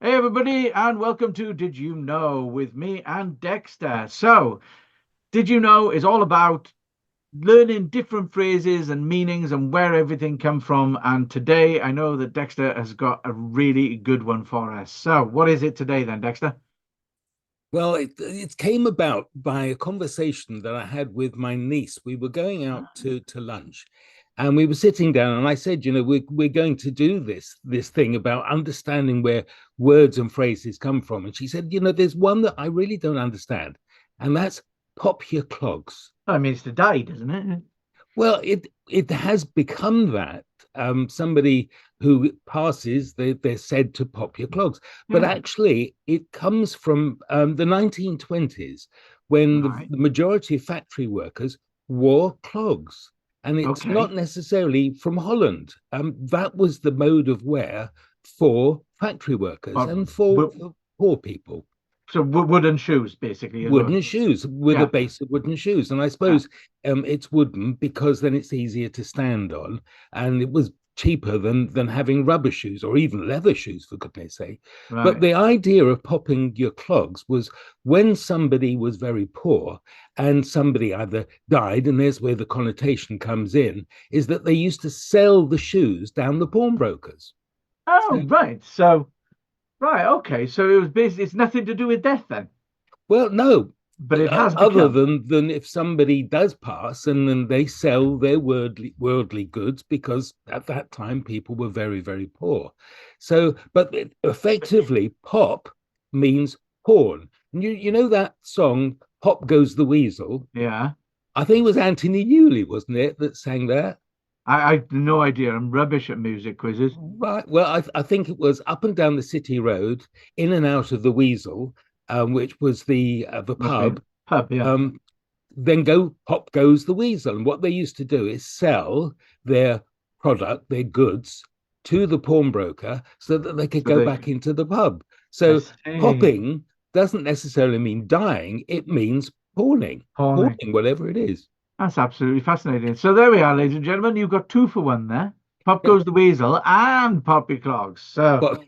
Hey everybody, and welcome to Did You Know with me and Dexter. So, Did You Know is all about learning different phrases and meanings and where everything come from. And today I know that Dexter has got a really good one for us. So, what is it today then, Dexter? Well, it came about by a conversation that I had with my niece. We were going out to lunch, and we were sitting down, and I said, we're going to do this thing about understanding where words and phrases come from. And she said, there's one that I really don't understand, and that's pop your clogs. I mean, it's the day, doesn't it? Well, it has become that. Somebody who passes, they're said to pop your clogs. But Yeah, actually, it comes from the 1920s when right. the majority of factory workers wore clogs. And it's Okay. not necessarily from Holland. That was the mode of wear for factory workers Well, and for poor people. so wooden shoes, basically, is what. Wooden shoes with a Yeah. base of wooden shoes. And I Yeah. suppose it's wooden because then it's easier to stand on. And it was cheaper than having rubber shoes or even leather shoes, for goodness sake. But Right. the idea of popping your clogs was when somebody was very poor and somebody either died, and there's where the connotation comes in, is that they used to sell the shoes down the pawnbrokers. Oh, So, right. So, right. Okay. So it was basically, it's nothing to do with death then, well, no, but it has other become. than if somebody does pass and then they sell their worldly goods because at that time people were very very poor. So, but effectively, pop means pawn. You know that song "Pop Goes the Weasel." Yeah. I think it was Anthony Newley, wasn't it, that sang that? I have no idea. I'm rubbish at music quizzes. Right. Well, I think it was up and down the city road, in and out of the Weasel, which was the Must be pub. pub, yeah. Um, then pop goes the weasel. And what they used to do is sell their product, their goods, to the pawnbroker so that they could So go they, back into the pub. I So see. popping doesn't necessarily mean dying, it means Pauline. pawning, whatever it is. That's absolutely fascinating. So there we are, ladies and gentlemen. You've got two for one there. Pop goes the weasel and Poppy Clogs. So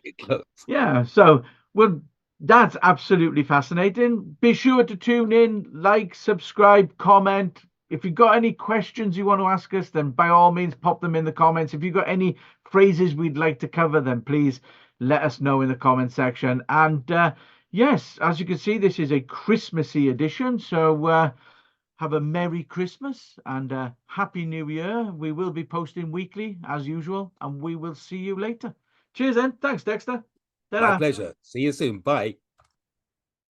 yeah, so well, that's absolutely fascinating. Be sure to tune in, like, subscribe, comment. If you've got any questions you want to ask us, then by all means pop them in the comments. If you've got any phrases we'd like to cover, then please let us know in the comment section. And yes, as you can see, this is a Christmassy edition. So have a Merry Christmas and a Happy New Year. We will be posting weekly as usual, and we will see you later. Cheers then. Thanks, Dexter. My Ta-da. pleasure. See you soon. Bye.